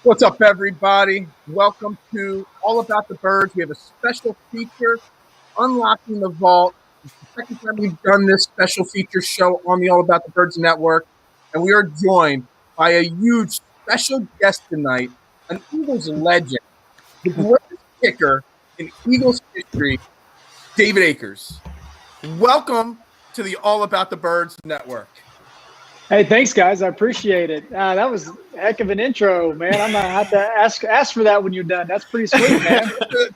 What's up, everybody? Welcome to All About the Birds. We have a special feature, Unlocking the Vault. It's the second time we've done this special feature show on the All About the Birds network, and we are joined by a huge special guest tonight, an Eagles legend, the greatest kicker in Eagles history, David Akers. Welcome to the All About the Birds network. Hey, thanks, guys. I appreciate it. That was a heck of an intro, man. I'm going to have to ask for that when you're done. That's pretty sweet, man.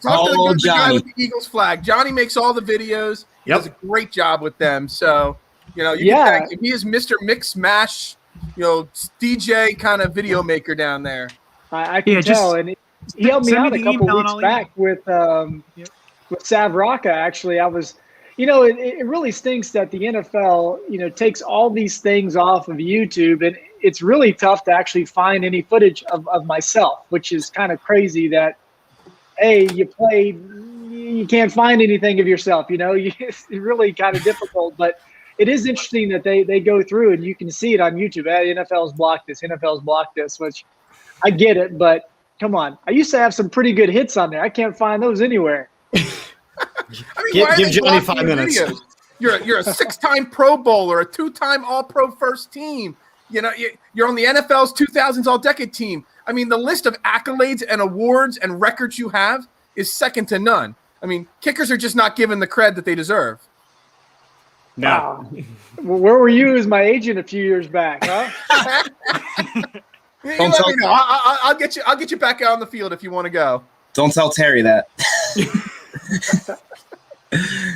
Talk to the guy with the Eagles flag. Johnny makes all the videos. He does a great job with them. So, you can thank him. He is Mr. Mix Mash, DJ kind of video maker down there. I can tell. And he helped me out a couple weeks back with Sav Rocca, actually. I was – it really stinks that the NFL, takes all these things off of YouTube, and it's really tough to actually find any footage of myself, which is kind of crazy that, hey, you can't find anything of yourself, it's really kind of difficult, but it is interesting that they go through and you can see it on YouTube. Hey, NFL's blocked this, which I get it, but come on. I used to have some pretty good hits on there. I can't find those anywhere. Give Johnny 5 minutes. Videos? You're a 6-time Pro Bowler, a 2-time All-Pro first team. You're on the NFL's 2000s All-Decade team. I mean, the list of accolades and awards and records you have is second to none. I mean, kickers are just not given the cred that they deserve. No. Wow. Where were you as my agent a few years back, huh? Let me know. I'll get you back out on the field if you want to go. Don't tell Terry that.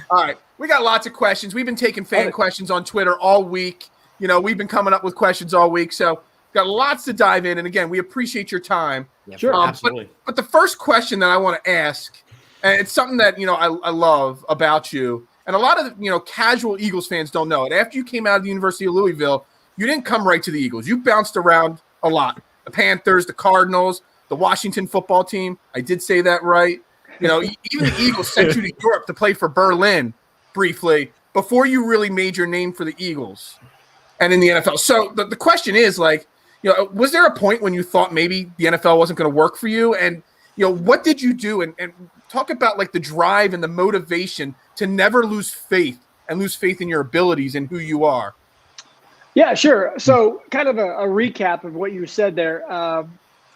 All right. We got lots of questions. We've been taking fan questions on Twitter all week. We've been coming up with questions all week. So got lots to dive in. And again, we appreciate your time. Yeah, sure, absolutely. But the first question that I want to ask, and it's something that, I love about you, and a lot of, casual Eagles fans don't know it. After you came out of the University of Louisville, you didn't come right to the Eagles. You bounced around a lot. The Panthers, the Cardinals, the Washington football team. I did say that right. Even the Eagles sent you to Europe to play for Berlin briefly before you really made your name for the Eagles and in the NFL. So the question is, was there a point when you thought maybe the NFL wasn't going to work for you? And, what did you do? And talk about, the drive and the motivation to never lose faith in your abilities and who you are. Yeah, sure. So kind of a recap of what you said there.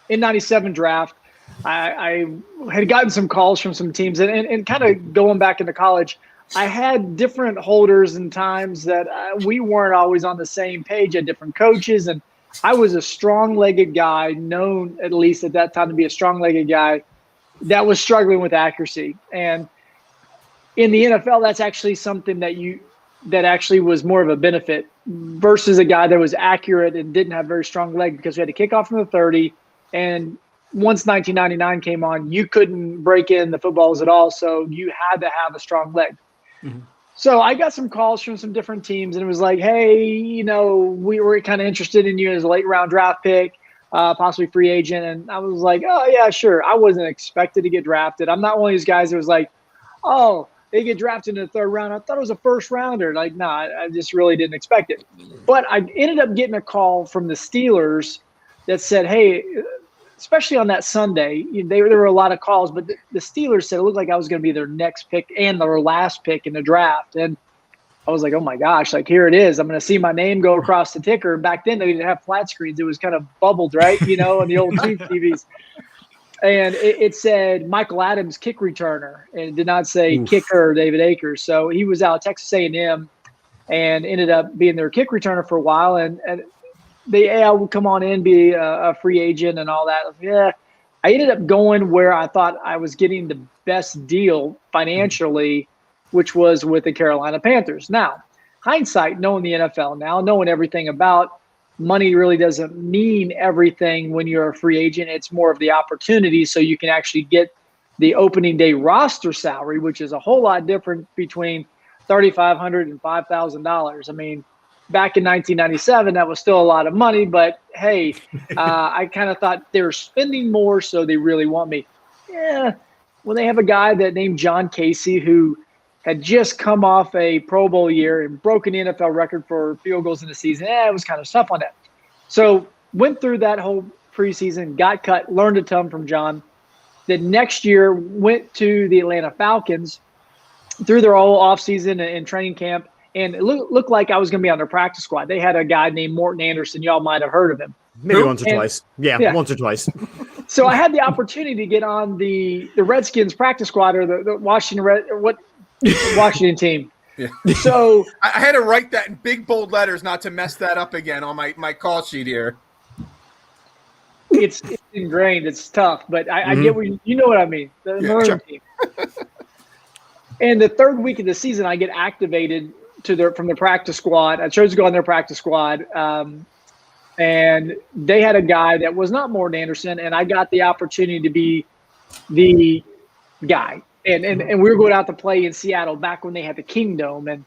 In 97 draft, I had gotten some calls from some teams, and kind of going back into college, I had different holders and times that we weren't always on the same page, at different coaches, and I was a strong-legged guy, known at least at that time to be a strong-legged guy that was struggling with accuracy. And in the NFL, that's actually something that actually was more of a benefit versus a guy that was accurate and didn't have very strong leg, because we had to kick off from the 30, and once 1999 came on, you couldn't break in the footballs at all, so you had to have a strong leg. Mm-hmm. So I got some calls from some different teams, and it was like, hey, we were kind of interested in you as a late-round draft pick, possibly free agent. And I was like, oh, yeah, sure. I wasn't expected to get drafted. I'm not one of these guys that was like, oh, they get drafted in the 3rd round. I thought it was a first-rounder. I just really didn't expect it. But I ended up getting a call from the Steelers that said, hey, especially on that Sunday, there were a lot of calls, but the Steelers said it looked like I was going to be their next pick and their last pick in the draft. And I was like, oh my gosh, here it is. I'm going to see my name go across the ticker. Back then, they didn't have flat screens. It was kind of bubbled, right? On the old tube TVs. And it said Michael Adams, kick returner, and it did not say kicker David Akers. So he was out of Texas A&M and ended up being their kick returner for a while. And I would come on in, be a free agent and all that. Yeah, I ended up going where I thought I was getting the best deal financially, which was with the Carolina Panthers. Now, hindsight, knowing the NFL now, knowing everything about money really doesn't mean everything when you're a free agent. It's more of the opportunity, so you can actually get the opening day roster salary, which is a whole lot different between $3,500 and $5,000. I mean, back in 1997, that was still a lot of money, but hey, I kind of thought they were spending more, so they really want me. Yeah, well, they have a guy that named John Casey who had just come off a Pro Bowl year and broken the NFL record for field goals in the season. It was kind of tough on that. So went through that whole preseason, got cut, learned a ton from John. The next year went to the Atlanta Falcons through their whole offseason and training camp, and it looked like I was going to be on their practice squad. They had a guy named Morton Anderson. Y'all might have heard of him. Maybe once or twice. Yeah, once or twice. So I had the opportunity to get on the Redskins practice squad or the Washington team. Yeah. So I had to write that in big bold letters not to mess that up again on my call sheet here. It's ingrained. It's tough, but I get what you know what I mean. The Northern team. And the third week of the season, I get activated from the practice squad. I chose to go on their practice squad. And they had a guy that was not Morton Anderson, and I got the opportunity to be the guy. And we were going out to play in Seattle back when they had the Kingdom. And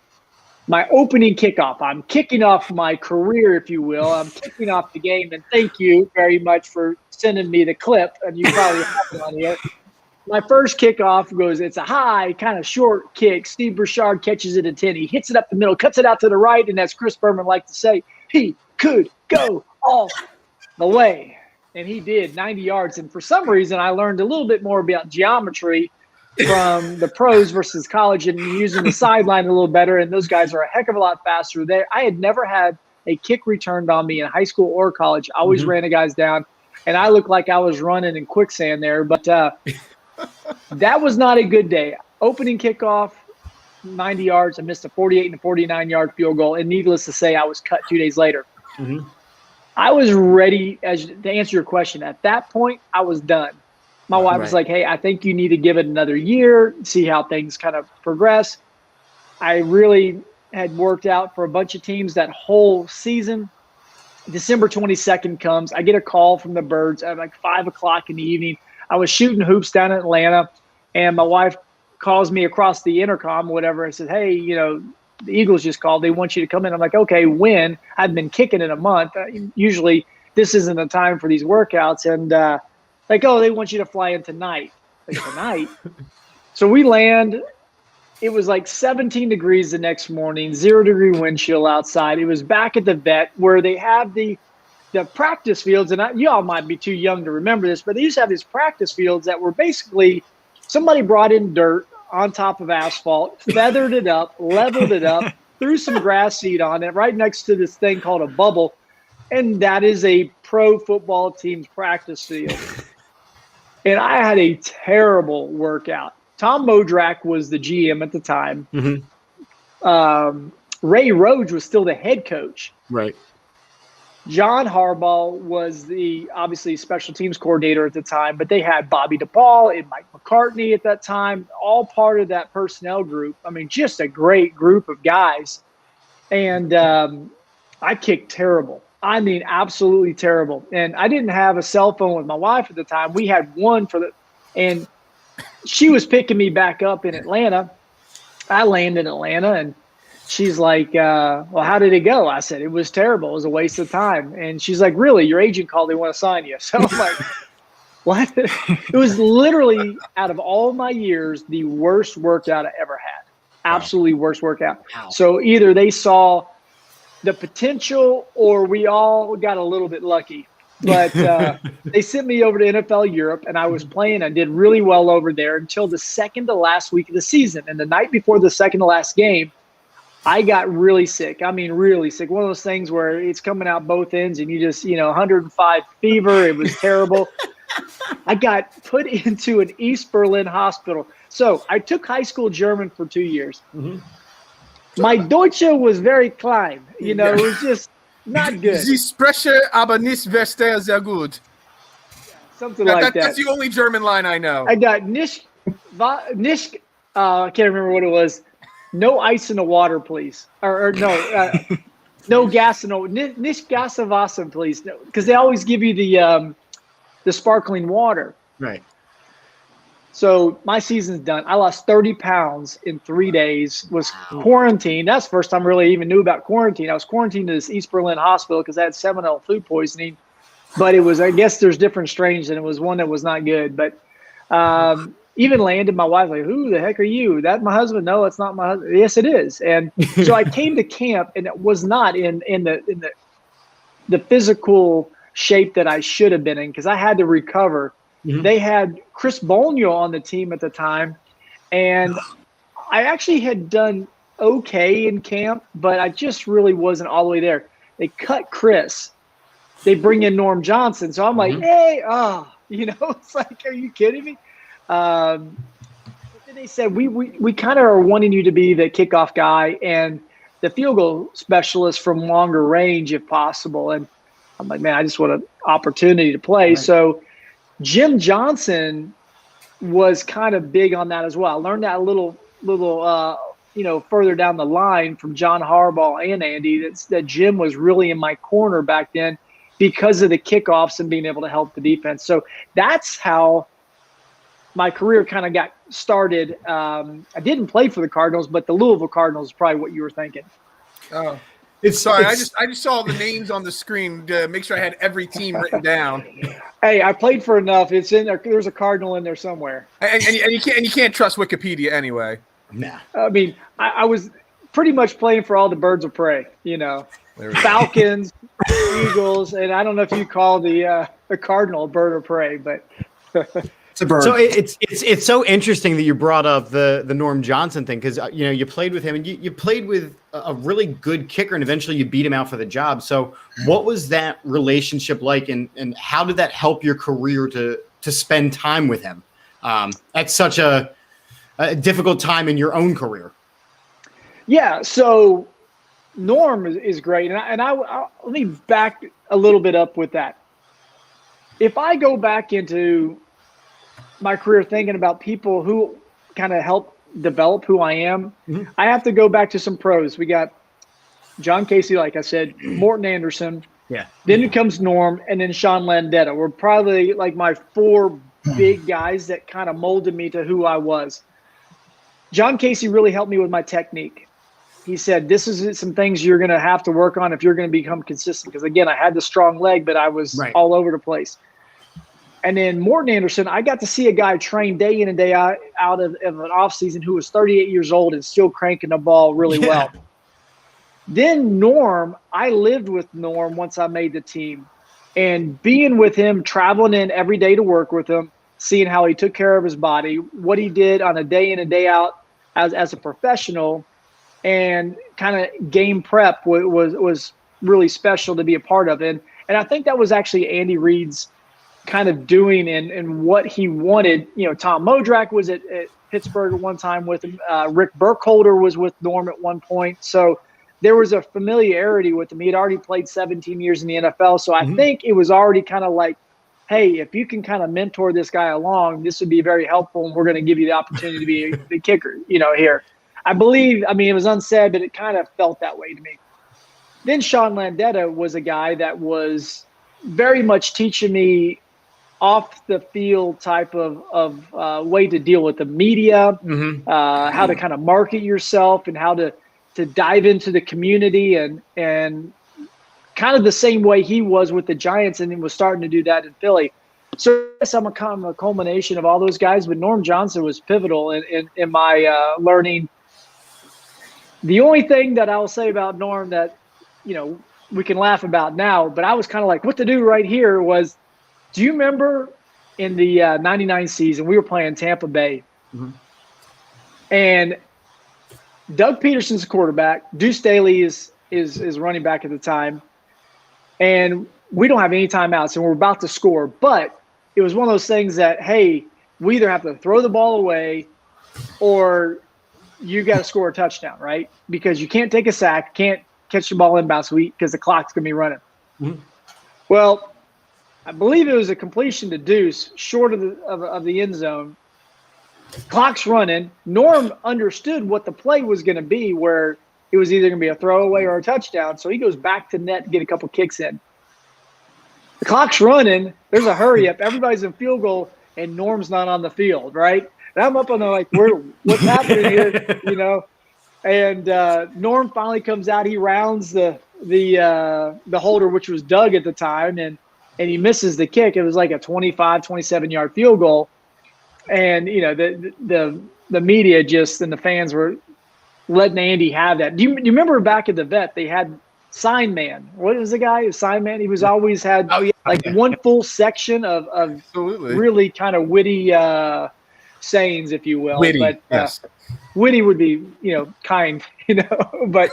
my opening kickoff, I'm kicking off my career, if you will. I'm kicking off the game, and thank you very much for sending me the clip. And you probably have it on here. My first kickoff goes, it's a high, kind of short kick. Steve Burchard catches it at 10. He hits it up the middle, cuts it out to the right, and as Chris Berman liked to say, he could go all the way. And he did, 90 yards. And for some reason, I learned a little bit more about geometry from the pros versus college and using the sideline a little better. And those guys are a heck of a lot faster there. I had never had a kick returned on me in high school or college. I always ran the guys down, and I looked like I was running in quicksand there. But that was not a good day. Opening kickoff, 90 yards. I missed a 48 and a 49-yard field goal. And needless to say, I was cut 2 days later. I was ready, to answer your question. At that point, I was done. My wife was like, hey, I think you need to give it another year, see how things kind of progress. I really had worked out for a bunch of teams that whole season. December 22nd comes. I get a call from the Birds at like 5 o'clock in the evening. I was shooting hoops down in Atlanta, and my wife calls me across the intercom, whatever, and says, hey, the Eagles just called. They want you to come in. I'm like, okay, when? I've been kicking in a month. Usually this isn't the time for these workouts. And like, oh, they want you to fly in tonight. Like, tonight? So we land. It was like 17 degrees the next morning, 0-degree wind chill outside. It was back at the vet where they have the practice fields. And you all might be too young to remember this, but they used to have these practice fields that were basically somebody brought in dirt on top of asphalt, feathered it up, leveled it up, threw some grass seed on it right next to this thing called a bubble. And that is a pro football team's practice field. And I had a terrible workout. Tom Modrak was the GM at the time. Ray Rhodes was still the head coach. Right. John Harbaugh was the obviously special teams coordinator at the time, but they had Bobby DePaul and Mike McCartney at that time, all part of that personnel group. I mean, just a great group of guys. And I kicked terrible. I mean, absolutely terrible. And I didn't have a cell phone with my wife at the time. We had one and she was picking me back up in Atlanta. I landed in Atlanta, and she's like, well, how did it go? I said, it was terrible. It was a waste of time. And she's like, really? Your agent called. They want to sign you. So I'm like, what? It was literally, out of all my years, the worst workout I ever had. Absolutely worst workout. Wow. So either they saw the potential or we all got a little bit lucky. But they sent me over to NFL Europe, and I was playing. I did really well over there until the second to last week of the season. And the night before the second to last game, I got really sick. I mean, really sick. One of those things where it's coming out both ends and you just, 105 fever. It was terrible. I got put into an East Berlin hospital. So I took high school German for 2 years. My Deutsche was very klein. It was just not good. Sie spreche aber nicht sehr gut. Something like that. That's the only German line I know. I got nicht, I can't remember what it was. No ice in the water, please. Or no, no gas in the nicht Gas in Wasser, please. Because they always give you the sparkling water. Right. So my season's done. I lost 30 pounds in 3 days, was quarantined. That's the first time I really even knew about quarantine. I was quarantined to this East Berlin hospital because I had salmonella food poisoning. But it was, I guess there's different strains, and it was one that was not good. But even landed, my wife like, who the heck are you? That my husband? No, it's not my husband. Yes, it is. And so I came to camp, and it was not in the physical shape that I should have been in because I had to recover. Mm-hmm. They had Chris Bolniel on the team at the time, and I actually had done okay in camp, but I just really wasn't all the way there. They cut Chris. They bring in Norm Johnson. So I'm like, hey, it's like, are you kidding me? But then they said, we kind of are wanting you to be the kickoff guy and the field goal specialist from longer range if possible. And I'm like, man, I just want an opportunity to play. Right. So Jim Johnson was kind of big on that as well. I learned that a little further down the line from John Harbaugh and Andy that Jim was really in my corner back then because of the kickoffs and being able to help the defense. So that's how my career kind of got started. I didn't play for the Cardinals, but the Louisville Cardinals is probably what you were thinking. Oh, I just saw the names on the screen to make sure I had every team written down. Hey, I played for enough. It's in there. There's a Cardinal in there somewhere. And you can't trust Wikipedia anyway. Nah. I mean, I was pretty much playing for all the birds of prey. Falcons, Eagles, and I don't know if you call the Cardinal a bird of prey, but. It's a bird. So it's so interesting that you brought up the Norm Johnson thing because you played with him and you played with a really good kicker and eventually you beat him out for the job. So what was that relationship like and how did that help your career to spend time with him at such a difficult time in your own career? Yeah, so Norm is great, and I let me back a little bit up with that. If I go back into my career thinking about people who kind of help develop who I am, I have to go back to some pros. We got John Casey, like I said, Morton Anderson. Yeah. Then it comes Norm, and then Sean Landeta. We're probably like my four big guys that kind of molded me to who I was. John Casey really helped me with my technique. He said, this is some things you're going to have to work on if you're going to become consistent. Because, again, I had the strong leg, but I was all over the place. And then Morton Anderson, I got to see a guy train day in and day out of an offseason who was 38 years old and still cranking the ball really well. Then Norm, I lived with Norm once I made the team. And being with him, traveling in every day to work with him, seeing how he took care of his body, what he did on a day in and day out as a professional, and kind of game prep was really special to be a part of. And I think that was actually Andy Reid's kind of doing and what he wanted. Tom Modrak was at Pittsburgh at one time with him. Rick Burkholder was with Norm at one point. So there was a familiarity with him. He had already played 17 years in the NFL. So I think it was already kind of like, hey, if you can kind of mentor this guy along, this would be very helpful, and we're going to give you the opportunity to be the kicker, here. I believe, it was unsaid, but it kind of felt that way to me. Then Sean Landeta was a guy that was very much teaching me off the field type of way to deal with the media, how to kind of market yourself and how to dive into the community and kind of the same way he was with the Giants and he was starting to do that in Philly. So yes, I'm a culmination of all those guys, but Norm Johnson was pivotal in my learning. The only thing that I'll say about Norm that, we can laugh about now, but I was kind of like, what to do right here was, do you remember in the 99 season, we were playing Tampa Bay and Doug Peterson's quarterback, Deuce Staley is running back at the time. And we don't have any timeouts and we're about to score, but it was one of those things that, hey, we either have to throw the ball away or you got to score a touchdown, right? Because you can't take a sack, can't catch the ball inbounds because the clock's going to be running. Well, I believe it was a completion to Deuce short of the end zone. Clock's running. Norm understood what the play was going to be, where it was either going to be a throwaway or a touchdown. So he goes back to net to get a couple kicks in. The clock's running. There's a hurry up. Everybody's in field goal, and Norm's not on the field, right? And I'm up on the what's happening here, And Norm finally comes out. He rounds the holder, which was Doug at the time, and he misses the kick. It was like a 25, 27-yard field goal. And, the media and the fans were letting Andy have that. Do you remember back at the vet, they had Sign Man. What was the guy? Sign Man. He was always had one full section of Absolutely. really kind of witty sayings, if you will. Witty, but yes. witty would be, kind, but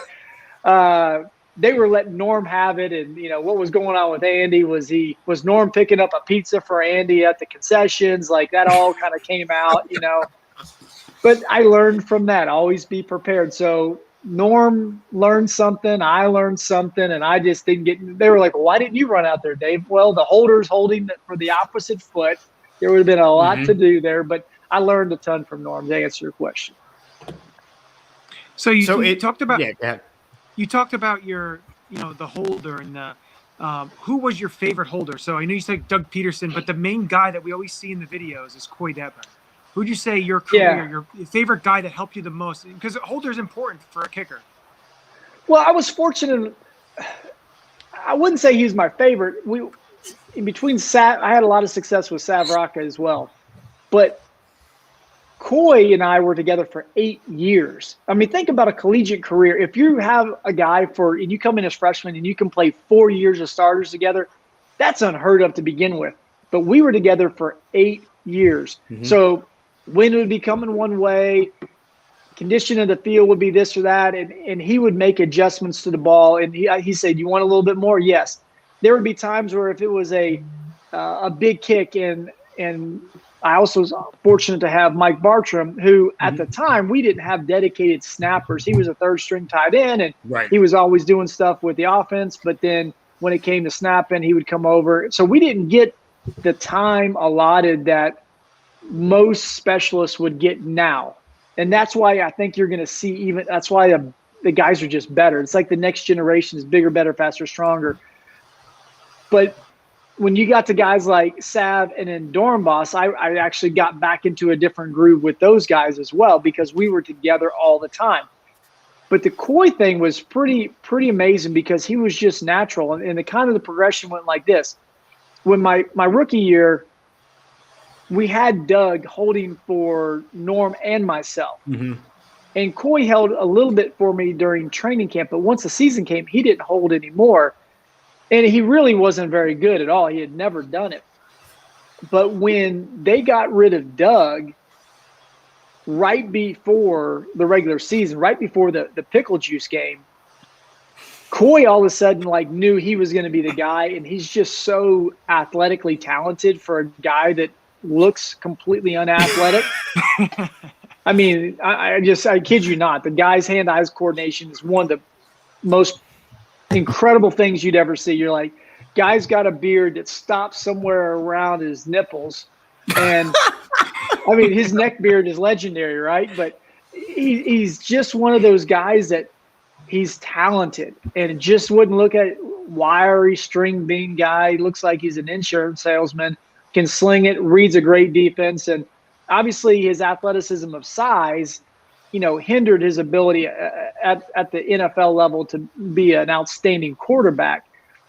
they were letting Norm have it. And, what was going on with Andy was Norm picking up a pizza for Andy at the concessions? Like that all kind of came out, But I learned from that. Always be prepared. So Norm learned something. I learned something. And I just didn't get – they were like, why didn't you run out there, Dave? Well, the holder's holding for the opposite foot. There would have been a lot to do there. But I learned a ton from Norm to answer your question. So you talked about you talked about your the holder and the who was your favorite holder? So I know you said Doug Peterson, but the main guy that we always see in the videos is Coy Detmer. Who'd you say your career, your favorite guy that helped you the most? Because a holder is important for a kicker. Well, I was fortunate. I wouldn't say he's my favorite. In between I had a lot of success with Sav Rocca as well, but Coy and I were together for 8 years. I mean, think about a collegiate career. If you have a guy and you come in as freshman and you can play 4 years of starters together, that's unheard of to begin with. But we were together for 8 years. Mm-hmm. So wind would be coming one way, condition of the field would be this or that, and he would make adjustments to the ball. And he said, "You want a little bit more?" Yes. There would be times where if it was a big kick and I also was fortunate to have Mike Bartram, who at the time we didn't have dedicated snappers. He was a third-string tight end, and he was always doing stuff with the offense. But then when it came to snapping, he would come over. So we didn't get the time allotted that most specialists would get now. And that's why I think you're going to see that's why the guys are just better. It's like the next generation is bigger, better, faster, stronger. But when you got to guys like Sav and then Dornbos, I actually got back into a different groove with those guys as well because we were together all the time. But the Coy thing was pretty amazing because he was just natural. And the kind of the progression went like this. When my rookie year, we had Doug holding for Norm and myself. Mm-hmm. And Coy held a little bit for me during training camp. But once the season came, he didn't hold anymore. And he really wasn't very good at all. He had never done it. But when they got rid of Doug right before the regular season, right before the pickle juice game, Coy all of a sudden knew he was going to be the guy. And he's just so athletically talented for a guy that looks completely unathletic. I mean, I kid you not. The guy's hand-eye coordination is one of the most incredible things you'd ever see. You're like, guy's got a beard that stops somewhere around his nipples. And I mean, his neck beard is legendary, right? But he's just one of those guys that he's talented and just wouldn't look at wiry string bean guy. He looks like he's an insurance salesman, can sling it, reads a great defense. And obviously his athleticism of size hindered his ability at the NFL level to be an outstanding quarterback.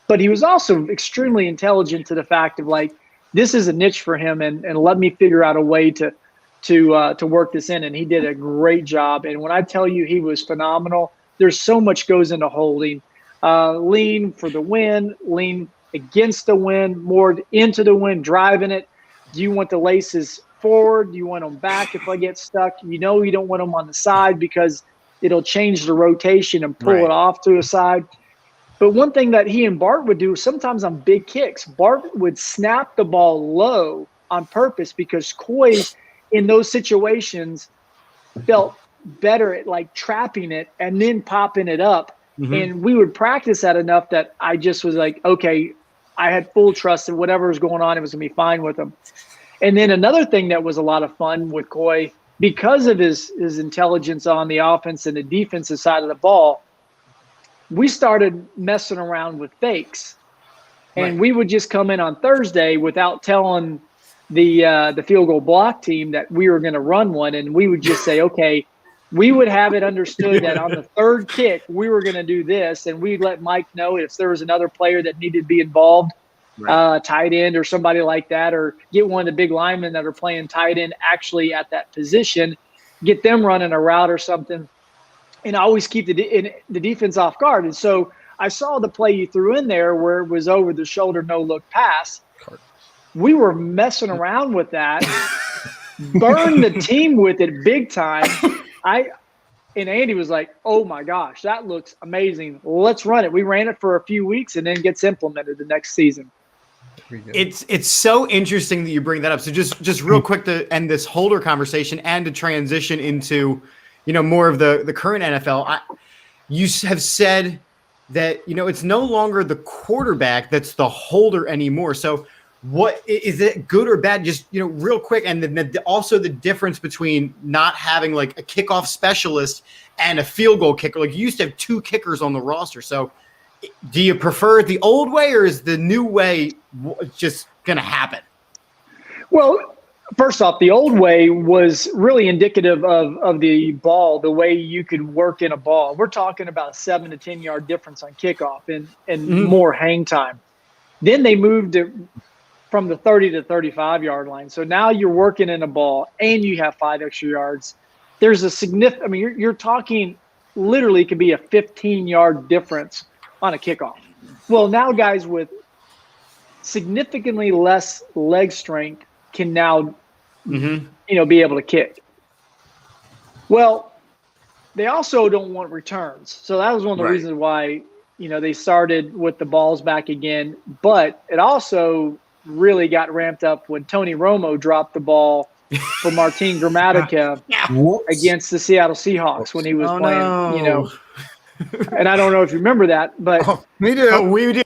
But he was also extremely intelligent to the fact of this is a niche for him and let me figure out a way to work this in. And he did a great job. And when I tell you he was phenomenal, there's so much goes into holding. Lean for the win, lean against the wind, more into the wind, driving it. Do you want the laces forward? Do you want them back if I get stuck? You don't want them on the side because it'll change the rotation and pull it off to a side. But one thing that he and Bart would do sometimes on big kicks, Bart would snap the ball low on purpose because Coy in those situations felt better at trapping it and then popping it up. Mm-hmm. And we would practice that enough that I just was like, okay, I had full trust in whatever was going on. It was going to be fine with him. And then another thing that was a lot of fun with Coy, because of his intelligence on the offense and the defensive side of the ball, we started messing around with fakes. And we would just come in on Thursday without telling the field goal block team that we were going to run one. And we would just say, okay, we would have it understood that on the third kick, we were going to do this. And we'd let Mike know if there was another player that needed to be involved. Tight end or somebody like that, or get one of the big linemen that are playing tight end actually at that position, get them running a route or something, and always keep the defense off guard. And so I saw the play you threw in there where it was over the shoulder, no look pass. We were messing around with that, burned the team with it big time. And Andy was like, "Oh my gosh, that looks amazing. Let's run it." We ran it for a few weeks and then gets implemented the next season. It's so interesting that you bring that up. So just real quick to end this holder conversation and to transition into, more of the current NFL. You have said that, it's no longer the quarterback that's the holder anymore. So what is it, good or bad? Just, real quick. And then also the difference between not having like a kickoff specialist and a field goal kicker. Like you used to have 2 kickers on the roster. So do you prefer the old way or is the new way just going to happen? Well, first off, the old way was really indicative of the ball, the way you could work in a ball. We're talking about 7 to 10 yard difference on kickoff and more hang time. Then they moved it from the 30 to 35 yard line. So now you're working in a ball and you have 5 extra yards. There's a significant, I mean, you're talking literally could be a 15 yard difference on a kickoff. Well, now guys with significantly less leg strength can now, be able to kick. Well, they also don't want returns. So that was one of the reasons why, they started with the balls back again. But it also really got ramped up when Tony Romo dropped the ball for Martin Gramatica against the Seattle Seahawks when he was playing, and I don't know if you remember that, but we do. Oh, we do.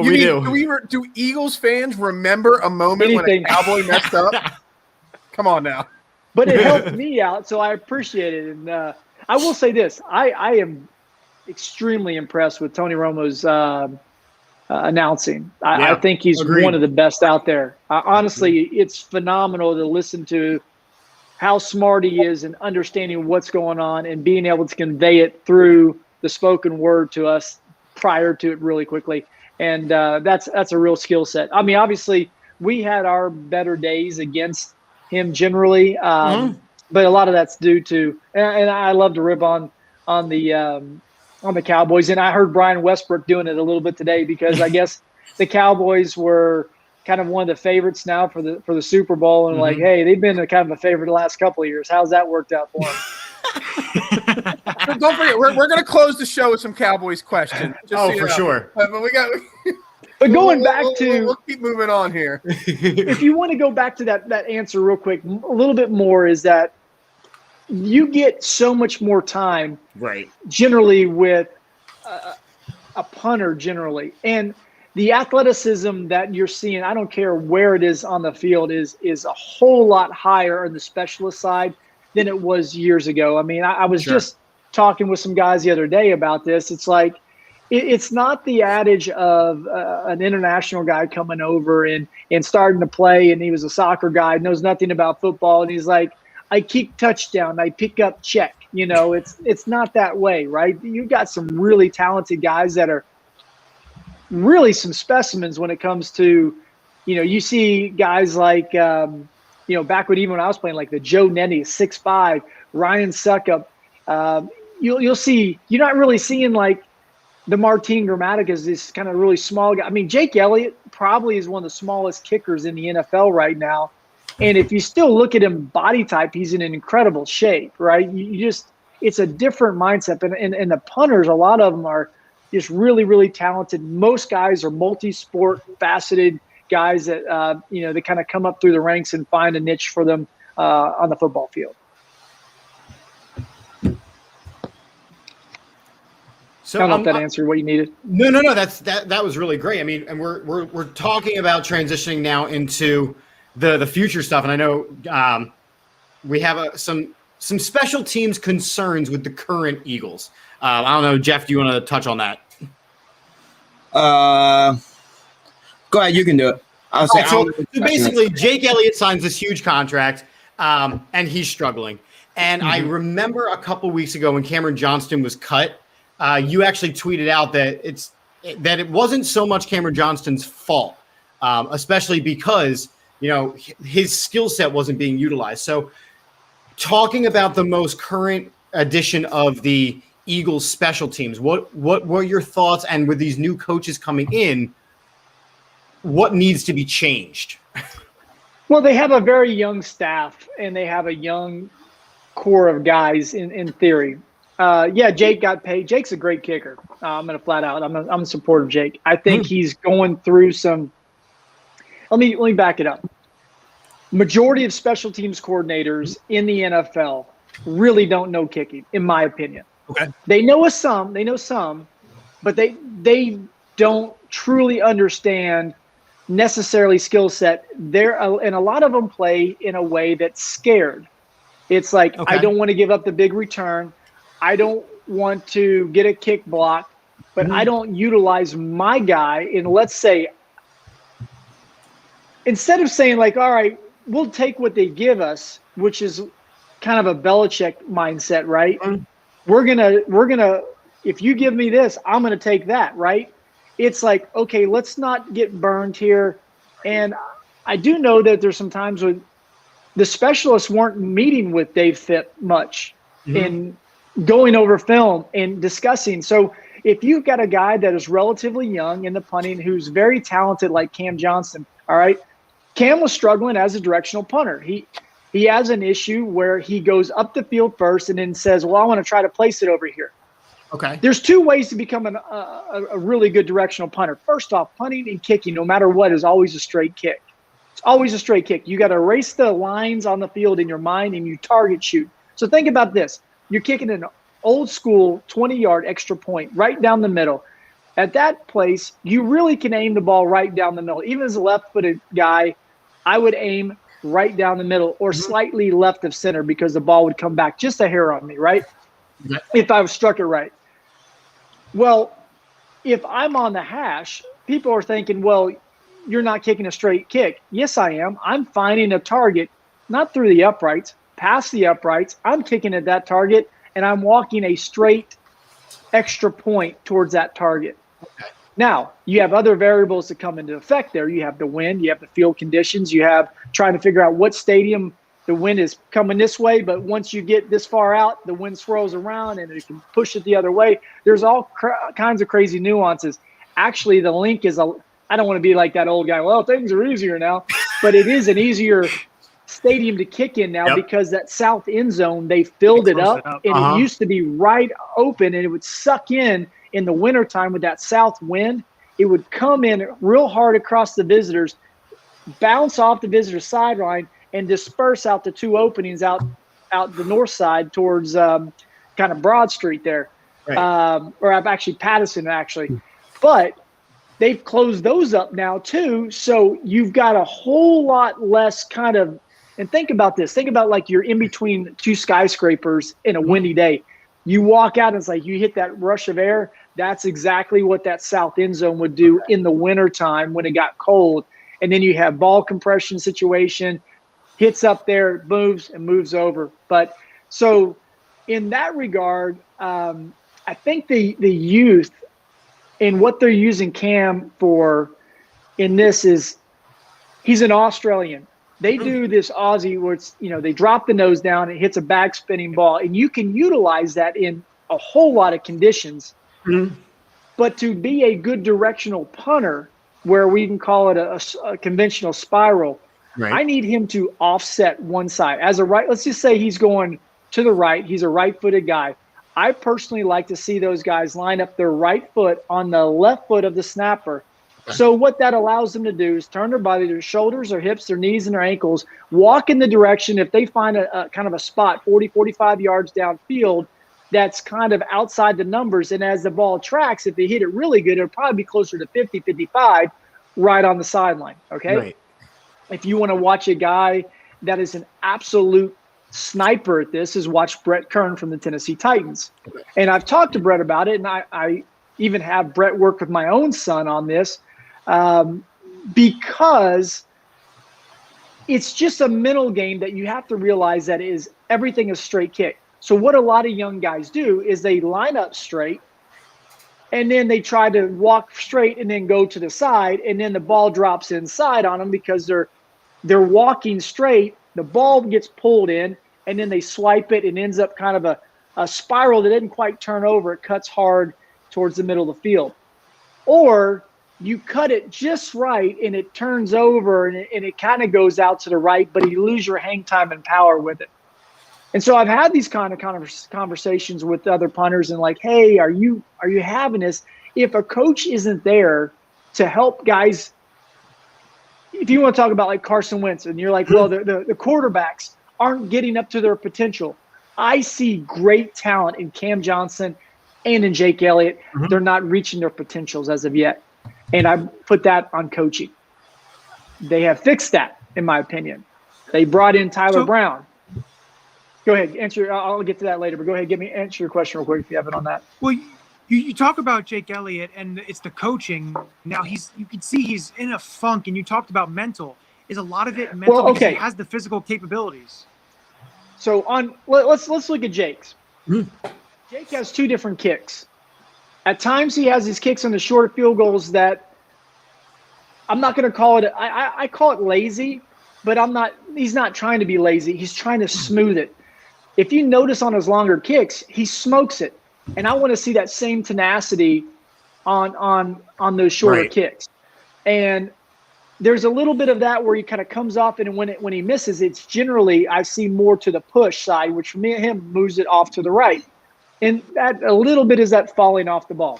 We do. Do Eagles fans remember a moment when a Cowboy messed up? Come on now. But it helped me out, so I appreciate it. And I will say this: I am extremely impressed with Tony Romo's announcing. I think he's one of the best out there. Honestly, it's phenomenal to listen to how smart he is in understanding what's going on and being able to convey it through the spoken word to us prior to it really quickly. And that's a real skill set. I mean, obviously we had our better days against him generally. But a lot of that's due to, and I love to rip on the Cowboys. And I heard Brian Westbrook doing it a little bit today because I guess the Cowboys were kind of one of the favorites now for the Super Bowl. And like, hey, they've been kind of a favorite the last couple of years. How's that worked out for them? Don't forget, we're going to close the show with some Cowboys questions. For sure. But But going back to, we'll keep moving on here. If you want to go back to that answer real quick, a little bit more is that you get so much more time, generally with a punter generally, and the athleticism that you're seeing, I don't care where it is on the field, is a whole lot higher on the specialist side than it was years ago. I mean, I was just talking with some guys the other day about this. It's like, it's not the adage of an international guy coming over and starting to play, and he was a soccer guy, knows nothing about football, and he's like, I kick touchdown, I pick up check. It's not that way, right? You've got some really talented guys that are really some specimens when it comes to, you see guys like, back when I was playing, like the Joe Nenny, 6'5", Ryan Suckup. You'll see, you're not really seeing like the Martin Gramatica is this kind of really small guy. I mean, Jake Elliott probably is one of the smallest kickers in the NFL right now. And if you still look at him body type, he's in an incredible shape, right? It's a different mindset. And the punters, a lot of them are just really, really talented. Most guys are multi-sport faceted guys that, they kind of come up through the ranks and find a niche for them on the football field. So I don't know if that answered what you needed. No. That was really great. I mean, and we're talking about transitioning now into the future stuff, and I know we have some special teams concerns with the current Eagles. I don't know, Jeff, do you want to touch on that? Go ahead, you can do it. So basically, Jake Elliott signs this huge contract, and he's struggling. And I remember a couple weeks ago when Cameron Johnston was cut, you actually tweeted out that it wasn't so much Cameron Johnston's fault, especially because his skill set wasn't being utilized. So talking about the most current edition of the Eagles special teams? What were your thoughts? And with these new coaches coming in, what needs to be changed? Well, they have a very young staff, and they have a young core of guys in theory. Jake got paid. Jake's a great kicker. I'm going to flat out. I'm a supporter of Jake. I think he's going through some. Let me back it up. Majority of special teams coordinators in the NFL really don't know kicking, in my opinion. Okay. They know some, but they don't truly understand necessarily skill set. And a lot of them play in a way that's scared. It's like, I don't want to give up the big return. I don't want to get a kick block, but I don't utilize my guy. And let's say, instead of saying like, all right, we'll take what they give us, which is kind of a Belichick mindset, right? We're gonna, if you give me this, I'm gonna take that, right? It's like, okay, let's not get burned here. And I do know that there's some times when the specialists weren't meeting with Dave Fitt much in going over film and discussing. So if you've got a guy that is relatively young in the punting who's very talented like Cam Johnson, all right, Cam was struggling as a directional punter. He has an issue where he goes up the field first and then says, well, I want to try to place it over here. Okay. There's two ways to become a really good directional punter. First off, punting and kicking, no matter what, is always a straight kick. It's always a straight kick. You got to erase the lines on the field in your mind and you target shoot. So think about this. You're kicking an old school 20-yard extra point right down the middle. At that place, you really can aim the ball right down the middle. Even as a left-footed guy, I would aim right down the middle or slightly left of center because the ball would come back just a hair on me, right? If I was struck it right. Well, if I'm on the hash, people are thinking, well, you're not kicking a straight kick. Yes, I am. I'm finding a target, not through the uprights, past the uprights. I'm kicking at that target, and I'm walking a straight extra point towards that target. Okay. Now, you have other variables that come into effect there. You have the wind, you have the field conditions, you have trying to figure out what stadium the wind is coming this way, but once you get this far out, the wind swirls around and it can push it the other way. There's all kinds of crazy nuances. Actually, the link is I don't want to be like that old guy, well, things are easier now, but it is an easier stadium to kick in now because that south end zone, they filled it up, and it used to be right open, and it would suck in the wintertime with that south wind. It would come in real hard across the visitors, bounce off the visitor's sideline, and disperse out the two openings out the north side towards kind of Broad Street there. Right. Or actually Patterson, actually. But they've closed those up now too, so you've got a whole lot less kind of – and think about this. Think about like you're in between two skyscrapers in a windy day. You walk out and it's like you hit that rush of air. That's exactly what that south end zone would do in the wintertime when it got cold. And then you have ball compression situation, hits up there, moves and moves over. But so in that regard, I think the youth and what they're using Cam for in this is he's an Australian. They do this Aussie where it's, they drop the nose down, it hits a back spinning ball, and you can utilize that in a whole lot of conditions. But to be a good directional punter, where we can call it a conventional spiral, I need him to offset one side. As a right, let's just say he's going to the right, he's a right-footed guy. I personally like to see those guys line up their right foot on the left foot of the snapper. So what that allows them to do is turn their body, their shoulders, their hips, their knees, and their ankles, walk in the direction. If they find a kind of a spot 40, 45 yards downfield that's kind of outside the numbers, and as the ball tracks, if they hit it really good, it'll probably be closer to 50, 55 right on the sideline, okay? Right. If you want to watch a guy that is an absolute sniper at this, is watch Brett Kern from the Tennessee Titans. And I've talked to Brett about it, and I even have Brett work with my own son on this. Because it's just a mental game that you have to realize that everything is straight kick. So what a lot of young guys do is they line up straight and then they try to walk straight and then go to the side, and then the ball drops inside on them because they're walking straight. The ball gets pulled in and then they swipe it and ends up kind of a spiral that didn't quite turn over. It cuts hard towards the middle of the field. Or you cut it just right and it turns over and it kind of goes out to the right, but you lose your hang time and power with it. And so I've had these kind of conversations with other punters and like, hey, are you having this? If a coach isn't there to help guys, if you want to talk about like Carson Wentz and you're like, well, the quarterbacks aren't getting up to their potential. I see great talent in Cam Johnson and in Jake Elliott. Mm-hmm. They're not reaching their potentials as of yet. And I put that on coaching. They have fixed that, in my opinion. They brought in Tyler Brown. Go ahead, answer. I'll get to that later, but go ahead, answer your question real quick if you have it on that. Well, you talk about Jake Elliott, and it's the coaching. Now you can see he's in a funk, and you talked about mental. Is a lot of it mental? Well, okay. Because he has the physical capabilities. So let's look at Jake's. Jake has two different kicks. At times he has these kicks on the short field goals that I'm not going to call it. I call it lazy, but he's not trying to be lazy. He's trying to smooth it. If you notice on his longer kicks, he smokes it. And I want to see that same tenacity on those shorter kicks. And there's a little bit of that where he kind of comes off, and when he misses, it's generally I see more to the push side, which for me and him moves it off to the right. And that a little bit is that falling off the ball.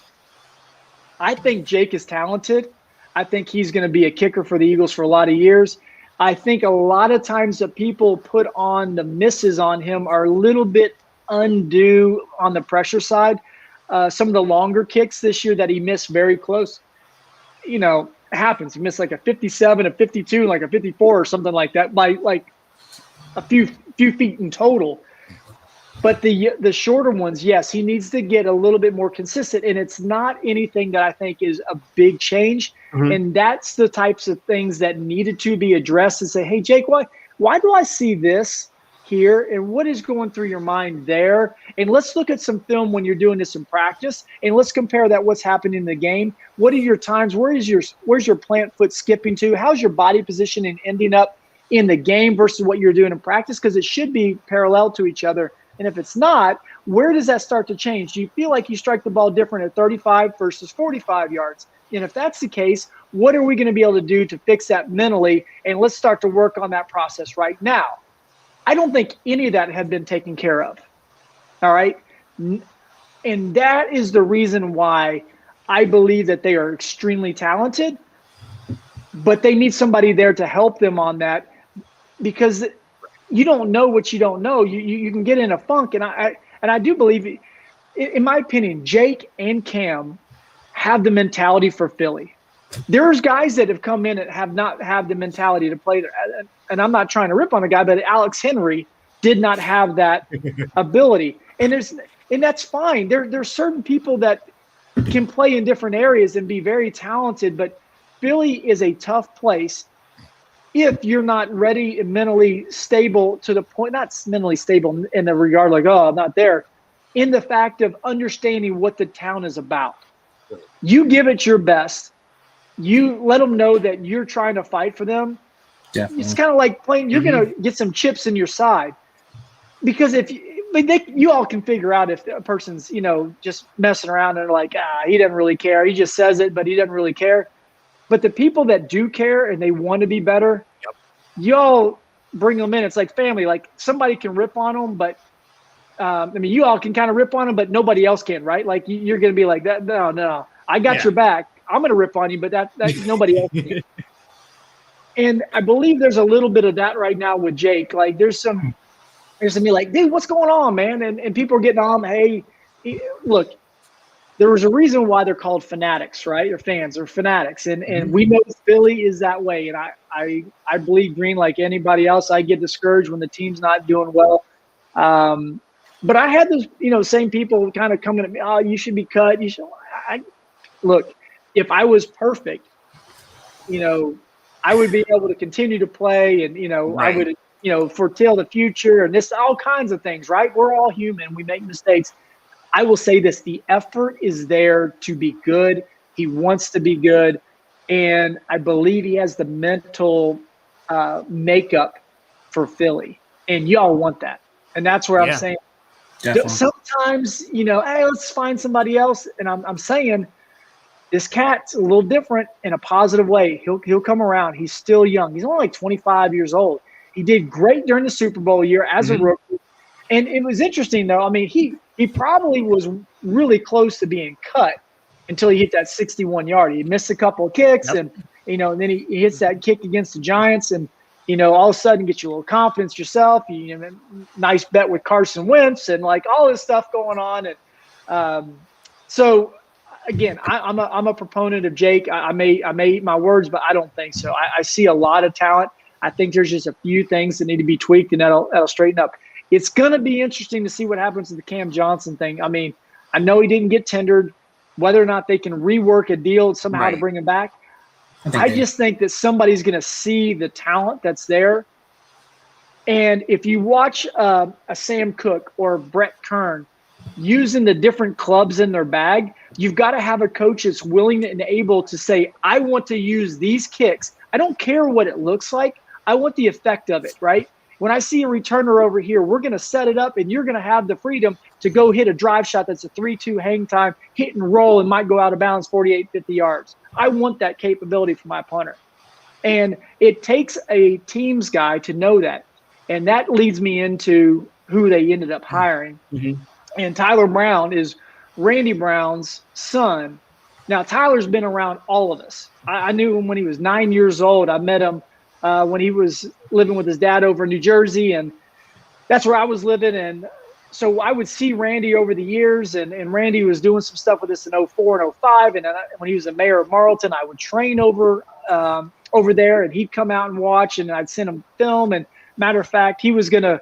I think Jake is talented. I think he's going to be a kicker for the Eagles for a lot of years. I think a lot of times that people put on the misses on him are a little bit undue on the pressure side. Some of the longer kicks this year that he missed very close, happens. He missed like a 57, a 52, like a 54 or something like that by like a few feet in total. But the shorter ones, yes, he needs to get a little bit more consistent, and it's not anything that I think is a big change. Mm-hmm. And that's the types of things that needed to be addressed and say, hey, Jake, why do I see this here, and what is going through your mind there? And let's look at some film when you're doing this in practice, and let's compare that what's happening in the game. What are your times? Where's your plant foot skipping to? How's your body position and ending up in the game versus what you're doing in practice? Because it should be parallel to each other. And if it's not, where does that start to change? Do you feel like you strike the ball different at 35 versus 45 yards? And if that's the case, what are we going to be able to do to fix that mentally? And let's start to work on that process right now. I don't think any of that had been taken care of. All right. And that is the reason why I believe that they are extremely talented, but they need somebody there to help them on that, because you don't know what you don't know. You can get in a funk, and I do believe, in my opinion, Jake and Cam have the mentality for Philly. There's guys that have come in and have not had the mentality to play there. And I'm not trying to rip on the guy, but Alex Henry did not have that ability. And that's fine. There's certain people that can play in different areas and be very talented, but Philly is a tough place if you're not ready and mentally stable to the point, not mentally stable in the regard like, oh, I'm not there, in the fact of understanding what the town is about. You give it your best. You let them know that you're trying to fight for them. Definitely. It's kind of like playing, you're going to get some chips in your side. Because you all can figure out if a person's, just messing around and like, he doesn't really care. He just says it, but he doesn't really care. But the people that do care and they want to be better, y'all bring them in. It's like family. Like somebody can rip on them, but you all can kind of rip on them, but nobody else can, right? Like you're going to be like that. No, I got your back. I'm going to rip on you, but that nobody else can. And I believe there's a little bit of that right now with Jake. Like there's some be like, dude, what's going on, man? And people are getting on. Hey, look. There was a reason why they're called fanatics, right? They're fans or fanatics. And we know Philly is that way. And I bleed green like anybody else. I get discouraged when the team's not doing well. But I had those, same people kind of coming at me, oh, you should be cut. Look, if I was perfect, I would be able to continue to play and, right. I would, foretell the future and this, all kinds of things, right? We're all human. We make mistakes. I will say this, the effort is there to be good. He wants to be good. And I believe he has the mental makeup for Philly. And y'all want that. And that's where I'm saying Definitely. Sometimes, hey, let's find somebody else. And I'm saying this cat's a little different in a positive way. He'll come around. He's still young. He's only like 25 years old. He did great during the Super Bowl year as a rookie. And it was interesting, though. I mean, he probably was really close to being cut until he hit that 61-yard. He missed a couple of kicks, and then he hits that kick against the Giants, and all of a sudden get you a little confidence yourself. Nice bet with Carson Wentz, and like all this stuff going on. And so again, I'm a proponent of Jake. I may eat my words, but I don't think so. I see a lot of talent. I think there's just a few things that need to be tweaked, and that'll straighten up. It's going to be interesting to see what happens to the Cam Johnson thing. I mean, I know he didn't get tendered. Whether or not they can rework a deal somehow to bring him back, I just think that somebody's going to see the talent that's there. And if you watch a Sam Cook or Brett Kern using the different clubs in their bag, you've got to have a coach that's willing and able to say, I want to use these kicks. I don't care what it looks like. I want the effect of it, right? When I see a returner over here, we're going to set it up, and you're going to have the freedom to go hit a drive shot that's a 3-2 hang time, hit and roll, and might go out of bounds 48, 50 yards. I want that capability for my punter. And it takes a teams guy to know that. And that leads me into who they ended up hiring. And Tyler Brown is Randy Brown's son. Now, Tyler's been around all of us. I knew him when he was 9 years old. I met him when he was living with his dad over in New Jersey, and that's where I was living. And so I would see Randy over the years, and Randy was doing some stuff with us in 04 and 05. And when he was the mayor of Marlton, I would train over there, and he'd come out and watch, and I'd send him film. And matter of fact, he was going to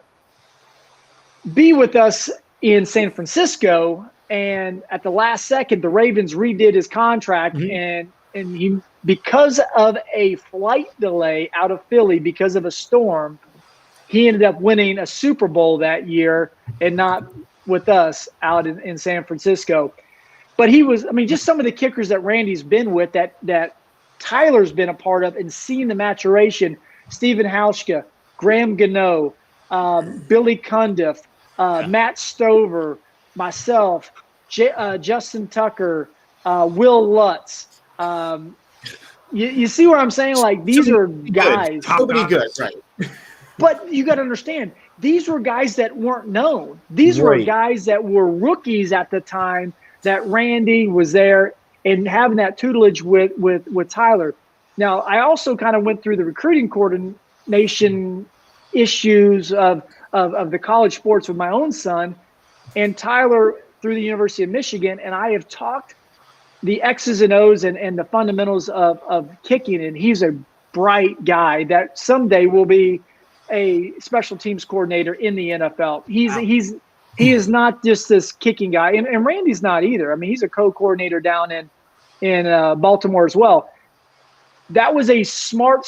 be with us in San Francisco, and at the last second, the Ravens redid his contract, and he, because of a flight delay out of Philly because of a storm, he ended up winning a Super Bowl that year and not with us out in San Francisco. But he was, I mean, just some of the kickers that Randy's been with, that Tyler's been a part of, and seeing the maturation, Stephen Hauschka, Graham Gano, Billy Cundiff, Matt Stover, myself, Justin Tucker, Will Lutz. You see what I'm saying? Like, these are guys. Nobody good, right? But you got to understand, these were guys that weren't known. These were guys that were rookies at the time that Randy was there and having that tutelage with Tyler. Now, I also kind of went through the recruiting coordination issues of the college sports with my own son, and Tyler through the University of Michigan, and I have talked the X's and O's and the fundamentals of kicking, and he's a bright guy that someday will be a special teams coordinator in the NFL. He is not just this kicking guy, and Randy's not either. I mean, he's a co-coordinator down in Baltimore as well. That was a smart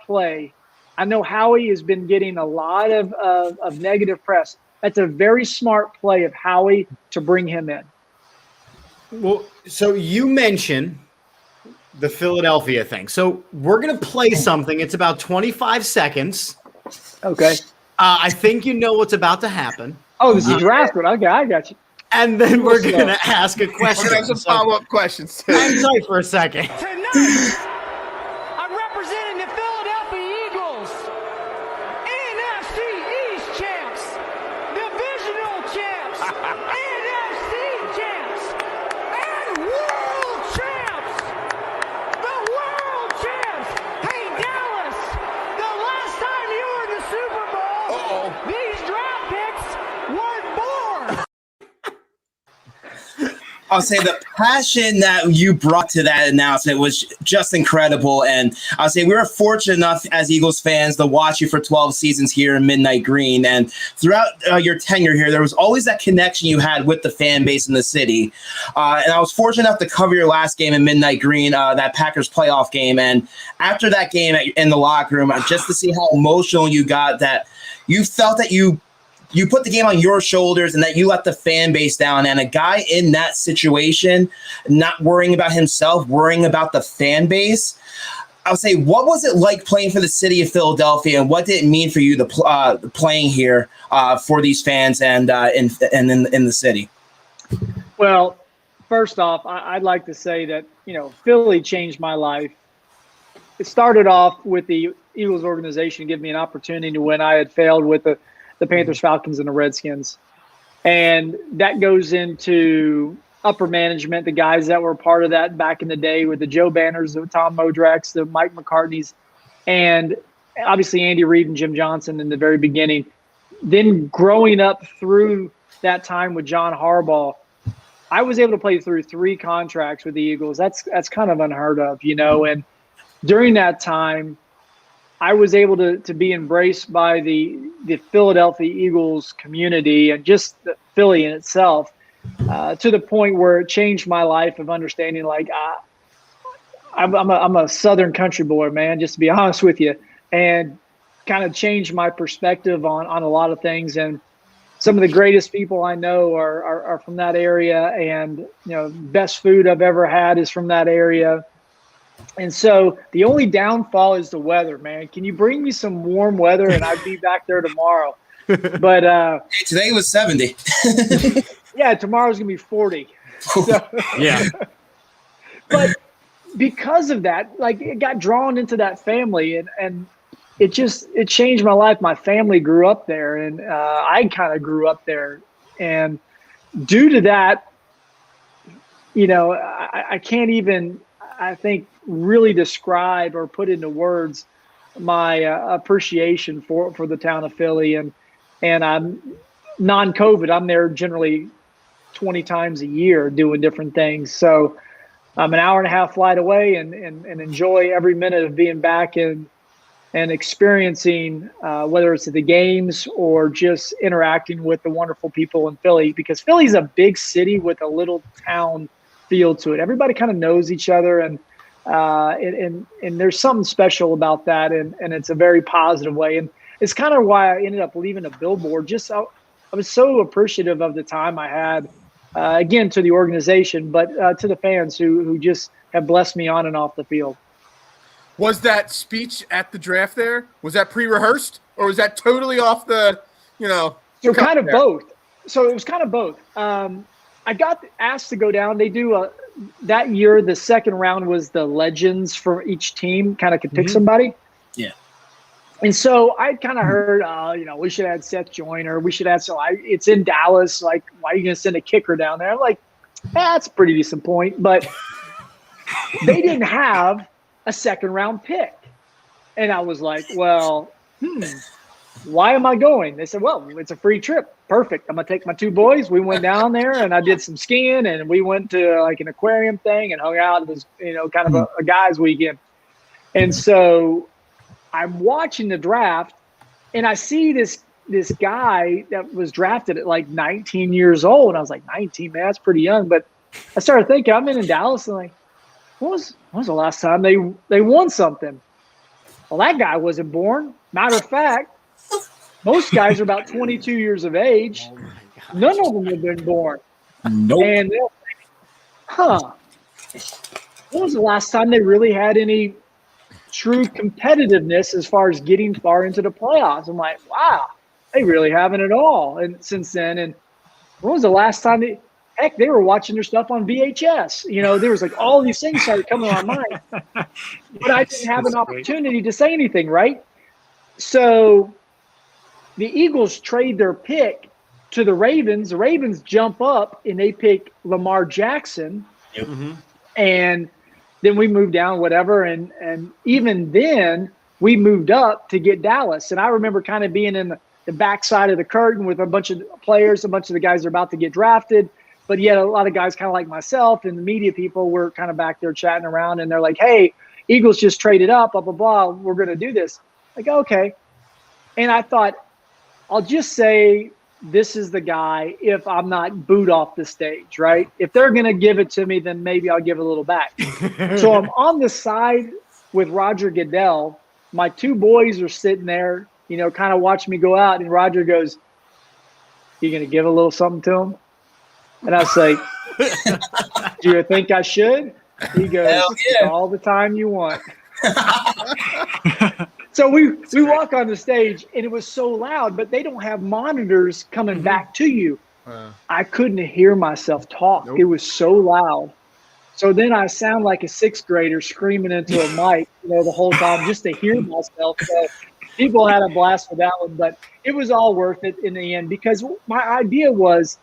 play. I know Howie has been getting a lot of negative press. That's a very smart play of Howie to bring him in. Well, so you mentioned the Philadelphia thing. So we're going to play something. It's about 25 seconds. Okay. I think you know what's about to happen. Oh, this is draft one. Okay, I got you. And then we're going to ask a question. We're going to have some follow-up questions, too. I'm sorry for a second. Tonight, I'm representing the Philadelphia Eagles, NFC East champs, divisional champs, NFC champs, and world champs. The world champs. Hey, Dallas, the last time you were in the Super Bowl, these draft picks weren't born. I'll say the passion that you brought to that announcement was just incredible. And I'll say we were fortunate enough as Eagles fans to watch you for 12 seasons here in Midnight Green. And throughout your tenure here, there was always that connection you had with the fan base in the city. And I was fortunate enough to cover your last game in Midnight Green, that Packers playoff game. And after that game in the locker room, just to see how emotional you got, that you felt that you put the game on your shoulders and that you let the fan base down, and a guy in that situation, not worrying about himself, worrying about the fan base. I would say, what was it like playing for the city of Philadelphia, and what did it mean for you to playing here for these fans and in the city? Well, first off, I'd like to say that, Philly changed my life. It started off with the Eagles organization giving me an opportunity when I had failed with the Panthers, Falcons, and the Redskins. And that goes into upper management, the guys that were part of that back in the day with the Joe Banners, the Tom Modrex, the Mike McCartneys, and obviously Andy Reid and Jim Johnson in the very beginning. Then growing up through that time with John Harbaugh, I was able to play through 3 contracts with the Eagles. That's kind of unheard of, and during that time, I was able to be embraced by the Philadelphia Eagles community and just Philly in itself, to the point where it changed my life of understanding, like, I'm a Southern country boy, man, just to be honest with you, and kind of changed my perspective on a lot of things. And some of the greatest people I know are from that area, and best food I've ever had is from that area. And so the only downfall is the weather, man. Can you bring me some warm weather and I'd be back there tomorrow? But hey, today was 70. Yeah, tomorrow's gonna be 40. So, Yeah. But because of that, like, it got drawn into that family, and it changed my life. My family grew up there, and I kind of grew up there, and due to that, I can't even, I think, really describe or put into words my appreciation for the town of Philly. And I'm non-COVID, I'm there generally 20 times a year doing different things. So I'm an hour and a half flight away, and enjoy every minute of being back and experiencing, whether it's at the games or just interacting with the wonderful people in Philly, because Philly's a big city with a little town feel to it. Everybody kind of knows each other, and there's something special about that, and it's a very positive way. And it's kind of why I ended up leaving a billboard. I was so appreciative of the time I had, again, to the organization, but to the fans who just have blessed me on and off the field. Was that speech at the draft there? Was that pre-rehearsed, or was that totally off the, So kind of both. So it was kind of both. I got asked to go down. They do that year, the second round was the legends for each team, kind of could pick somebody. Yeah. And so I kind of heard, we should add Seth Joyner. We should add, it's in Dallas. Like, why are you going to send a kicker down there? I'm like, that's a pretty decent point. But they didn't have a second round pick. And I was like, well, why am I going? They said, well, it's a free trip. Perfect. I'm going to take my 2 boys. We went down there and I did some skiing, and we went to like an aquarium thing and hung out. It was, kind of a guy's weekend. And so I'm watching the draft, and I see this guy that was drafted at like 19 years old. And I was like, 19, man, that's pretty young. But I started thinking, I'm in Dallas, and like, when was the last time they won something? Well, that guy wasn't born. Matter of fact, most guys are about 22 years of age. Oh my gosh. None of them have been born. Nope. And they're like, when was the last time they really had any true competitiveness as far as getting far into the playoffs? I'm like, wow, they really haven't at all. And since then, and when was the last time they were watching their stuff on VHS? There was like all these things started coming on my mind, but I didn't have an opportunity to say anything, right? So the Eagles trade their pick to the Ravens. The Ravens jump up and they pick Lamar Jackson. Yep. And then we moved down, whatever. And even then we moved up to get Dallas. And I remember kind of being in the backside of the curtain with a bunch of players, a bunch of the guys are about to get drafted. But yet a lot of guys kind of like myself and the media people were kind of back there chatting around, and they're like, hey, Eagles just traded up, blah, blah, blah. We're going to do this. Like, okay. And I thought, I'll just say this is the guy if I'm not booed off the stage, right? If they're going to give it to me, then maybe I'll give a little back. So I'm on the side with Roger Goodell. My 2 boys are sitting there, kind of watching me go out. And Roger goes, you going to give a little something to him? And I was like, do you think I should? He goes, all the time you want. So we walk on the stage, and it was so loud, but they don't have monitors coming back to you. I couldn't hear myself talk. Nope. It was so loud. So then I sound like a sixth grader screaming into a mic, the whole time just to hear myself. So people had a blast with that one, but it was all worth it in the end because my idea was,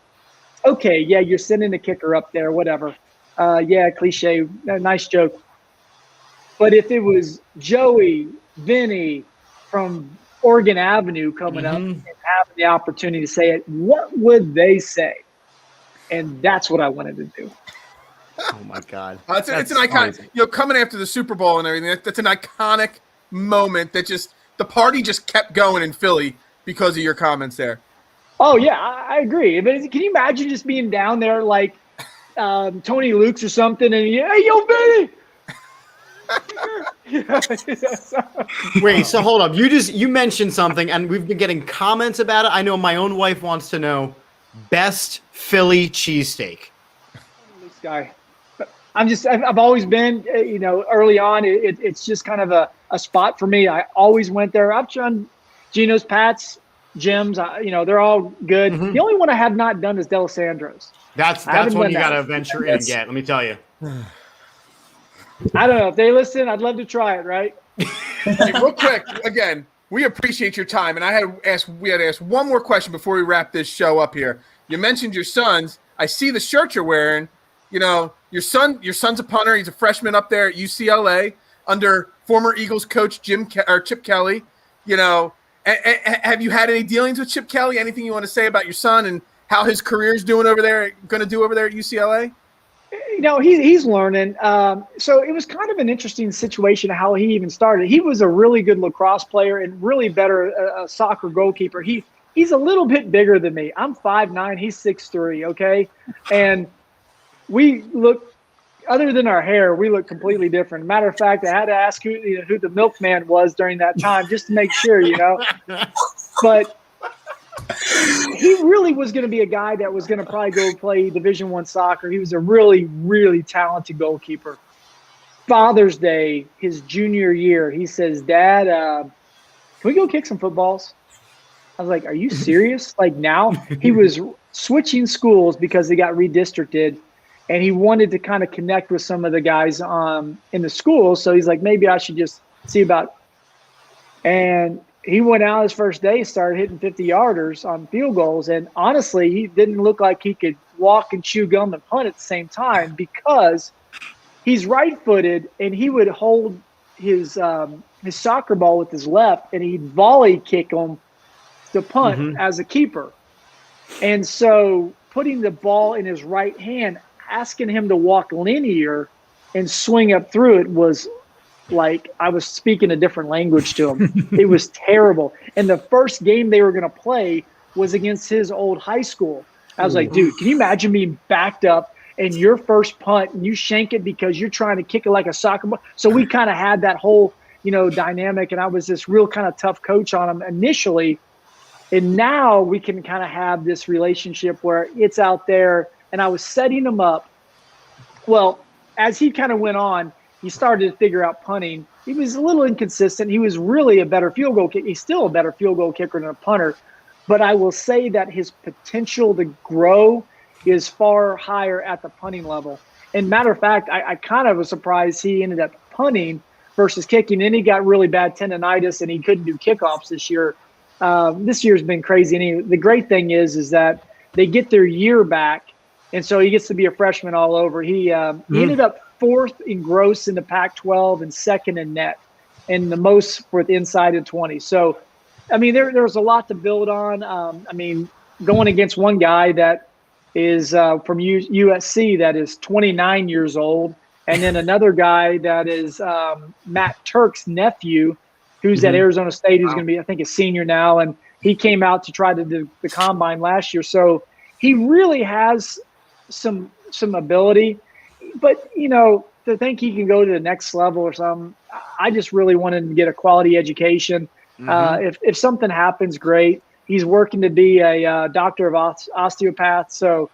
okay, yeah, you're sending the kicker up there, whatever. Yeah, cliche, nice joke. But if it was Joey, Vinny from Oregon Avenue coming up and having the opportunity to say it, what would they say? And that's what I wanted to do. Oh my God! It's an iconic. Coming after the Super Bowl and everything. That's an iconic moment. That just the party just kept going in Philly because of your comments there. Oh yeah, I agree. But can you imagine just being down there like Tony Luke's or something, and hey, yo, Vinny. Wait, so hold up. You mentioned something, and we've been getting comments about it. I know my own wife wants to know best Philly cheesesteak. This guy, I've always been, early on. It's just kind of a spot for me. I always went there. I've done Geno's, Pat's, Jim's. They're all good. The only one I have not done is D'Alessandro's. That's one you got to venture in and get. Let me tell you. I don't know if they listen. I'd love to try it. Right? Hey, real quick, again, we appreciate your time, and we had to ask one more question before we wrap this show up here. You mentioned your sons. I see the shirt you're wearing. Your son's a punter. He's a freshman up there at UCLA under former Eagles coach Chip Kelly. Have you had any dealings with Chip Kelly? Anything you want to say about your son and how his career's going to do over there at UCLA? He's learning. So it was kind of an interesting situation how he even started. He was a really good lacrosse player and really better a soccer goalkeeper. He's a little bit bigger than me. I'm 5'9", he's 6'3", okay? And we look, other than our hair, we look completely different. Matter of fact, I had to ask who the milkman was during that time just to make sure, But he really was going to be a guy that was going to probably go play Division I soccer. He was a really, really talented goalkeeper. Father's Day, his junior year, he says, Dad, can we go kick some footballs? I was like, are you serious? Like now? He was switching schools because they got redistricted, and he wanted to kind of connect with some of the guys in the school. So he's like, maybe I should just see about – and – he went out his first day, started hitting 50-yarders on field goals, and honestly, he didn't look like he could walk and chew gum and punt at the same time because he's right-footed, and he would hold his soccer ball with his left, and he'd volley kick him to punt as a keeper. And so putting the ball in his right hand, asking him to walk linear and swing up through it was – like I was speaking a different language to him. It was terrible. And the first game they were going to play was against his old high school. I was like, dude, can you imagine being backed up and your first punt and you shank it because you're trying to kick it like a soccer ball? So we kind of had that whole, dynamic, and I was this real kind of tough coach on him initially. And now we can kind of have this relationship where it's out there, and I was setting him up. Well, as he kind of went on, he started to figure out punting. He was a little inconsistent. He was really a better field goal kicker. He's still a better field goal kicker than a punter. But I will say that his potential to grow is far higher at the punting level. And matter of fact, I kind of was surprised he ended up punting versus kicking. Then he got really bad tendonitis and he couldn't do kickoffs this year. This year's been crazy. And the great thing is that they get their year back. And so he gets to be a freshman all over. He ended up 4th in gross in the Pac-12 and 2nd in net, and the most for the inside of 20. So, I mean, there's a lot to build on. Going against one guy that is from USC that is 29 years old, and then another guy that is Matt Turk's nephew, who's at Arizona State, who's going to be, I think, a senior now, and he came out to try to do the combine last year. So he really has some ability. But, to think he can go to the next level or something, I just really wanted to get a quality education. If something happens, great. He's working to be a doctor of osteopath. So,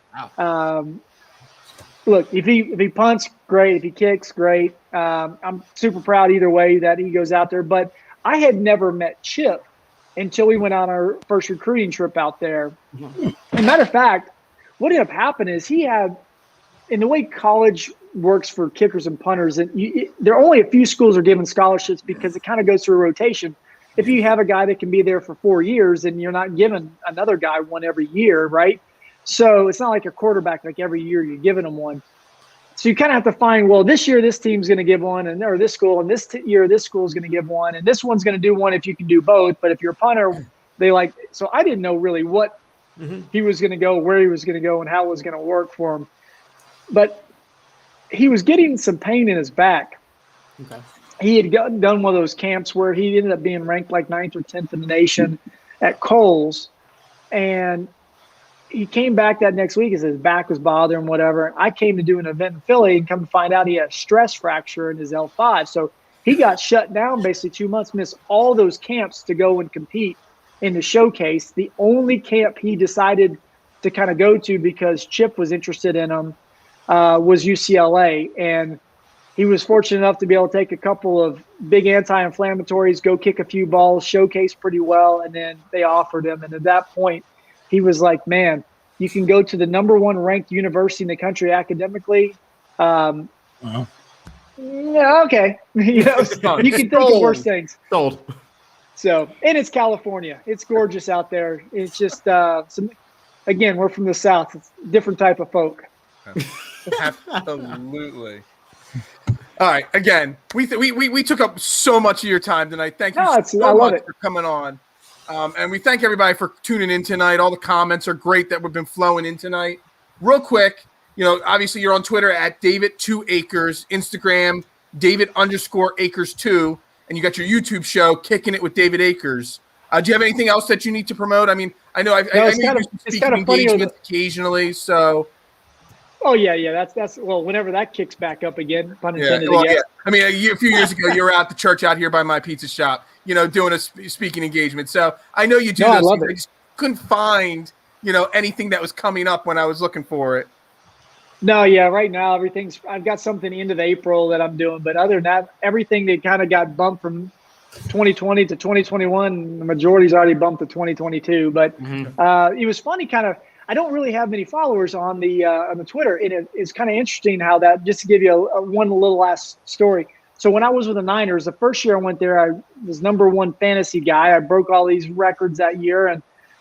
look, if he punts, great. If he kicks, great. I'm super proud either way that he goes out there. But I had never met Chip until we went on our first recruiting trip out there. As a matter of fact, what ended up happening is he had, in the way college works for kickers and punters, and there are only a few schools are giving scholarships because it kind of goes through a rotation. If you have a guy that can be there for 4 years, then you're not giving another guy one every year, right? So it's not like a quarterback, like every year you're giving them one. So you kind of have to find, well, this year this team's going to give one, and or this school, and this year this school's going to give one, and this one's going to do one if you can do both. But if you're a punter, they like. So I didn't know really what he was going to go, where he was going to go, and how it was going to work for him. But he was getting some pain in his back. Okay. He had done one of those camps where he ended up being ranked like 9th or 10th in the nation at Coles, and he came back that next week and said his back was bothering, whatever. I came to do an event in Philly and come to find out he had a stress fracture in his L5. So he got shut down basically 2 months, missed all those camps to go and compete in the showcase. The only camp he decided to kind of go to because Chip was interested in him was UCLA. And he was fortunate enough to be able to take a couple of big anti-inflammatories, go kick a few balls, showcase pretty well, and then they offered him. And at that point, he was like, man, you can go to the #1 ranked university in the country academically. Yeah, okay. You know, you can think of worse things. Sold. So, and it's California. It's gorgeous out there. It's just, again, we're from the South. It's a different type of folk. Absolutely. All right. Again, we took up so much of your time tonight. Thank you so much for coming on. And we thank everybody for tuning in tonight. All the comments are great that we've been flowing in tonight. Real quick, you know, obviously you're on Twitter at David2Akers, Instagram, David_Akers2, and you got your YouTube show, Kicking It with David Akers. Do you have anything else that you need to promote? I mean, I know I do some speaking engagements occasionally, so. Oh yeah. That's well. Whenever that kicks back up again, pun intended. Well, yeah. I mean, a few years ago, you were at the church out here by my pizza shop, you know, doing a speaking engagement. So I know you do those things. I just couldn't find, you know, anything that was coming up when I was looking for it. No, yeah. Right now, I've got something end of April that I'm doing, but other than that, everything that kind of got bumped from 2020 to 2021, the majority's already bumped to 2022. But it was funny, kind of. I don't really have many followers on the Twitter, and it's kind of interesting how that. Just to give you one little last story. So when I was with the Niners, the first year I went there, I was #1 fantasy guy. I broke all these records that year,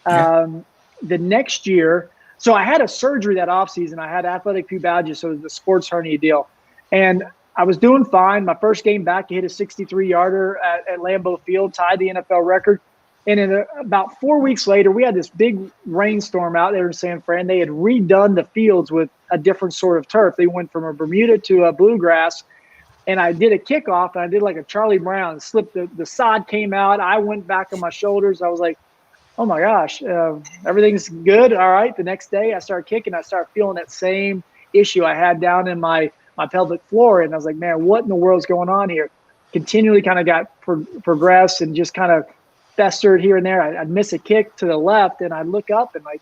and the next year, so I had a surgery that offseason. I had athletic pubalgia, so it was the sports hernia deal, and I was doing fine. My first game back, I hit a 63-yarder at Lambeau Field, tied the NFL record. And in about 4 weeks later, we had this big rainstorm out there in San Fran. They had redone the fields with a different sort of turf. They went from a Bermuda to a bluegrass. And I did a kickoff, and I did like a Charlie Brown. Slipped the sod came out. I went back on my shoulders. I was like, oh, my gosh, everything's good. All right. The next day, I started kicking. I started feeling that same issue I had down in my pelvic floor. And I was like, man, what in the world's going on here? Continually kind of got progressed and just kind of festered here and there. I'd miss a kick to the left, and I'd look up, and like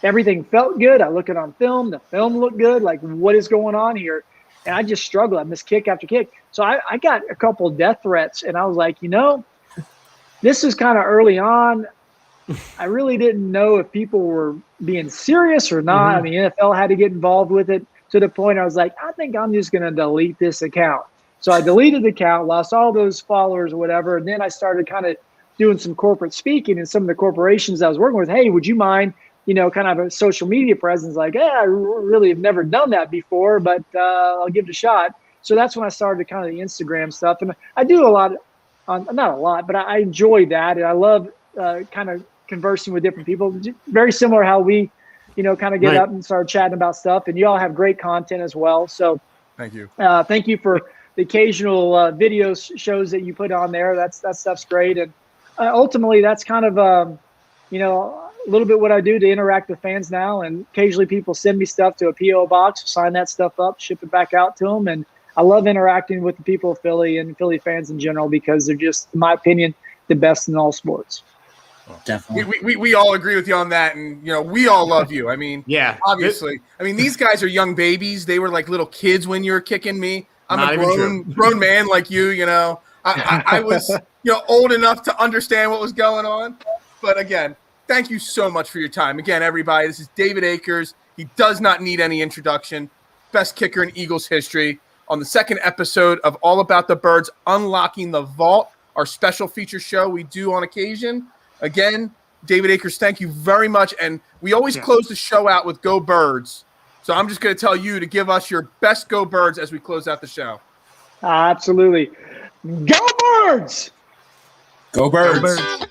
everything felt good. I look it on film. The film looked good. Like, what is going on here? And I just struggled. I missed kick after kick. So I got a couple of death threats, and I was like, you know, this is kind of early on. I really didn't know if people were being serious or not. I mean, NFL had to get involved with it to the point I was like, I think I'm just going to delete this account. So I deleted the account, lost all those followers or whatever, and then I started kind of doing some corporate speaking, and some of the corporations I was working with, hey, would you mind, you know, kind of a social media presence? Like, I really have never done that before, but I'll give it a shot. So that's when I started kind of the Instagram stuff. And I do a lot, not a lot, but I enjoy that. And I love kind of conversing with different people. Very similar how we, you know, kind of get up and start chatting about stuff. And you all have great content as well. So thank you. Thank you for the occasional video shows that you put on there. That stuff's great. And ultimately, that's kind of, you know, a little bit what I do to interact with fans now. And occasionally people send me stuff to a P.O. box, sign that stuff up, ship it back out to them. And I love interacting with the people of Philly and Philly fans in general because they're just, in my opinion, the best in all sports. Definitely. We all agree with you on that. And, you know, we all love you. I mean, yeah, obviously. I mean, these guys are young babies. They were like little kids when you were kicking me. I'm Not a even grown man like you. You know, I was old enough to understand what was going on. But again, thank you so much for your time. Again, everybody, this is David Akers. He does not need any introduction. Best kicker in Eagles history. On the second episode of All About the Birds, Unlocking the Vault, our special feature show we do on occasion. Again, David Akers, thank you very much. And we always close the show out with Go Birds. So I'm just going to tell you to give us your best Go Birds as we close out the show. Absolutely. Go Birds! Go Birds. Go Birds.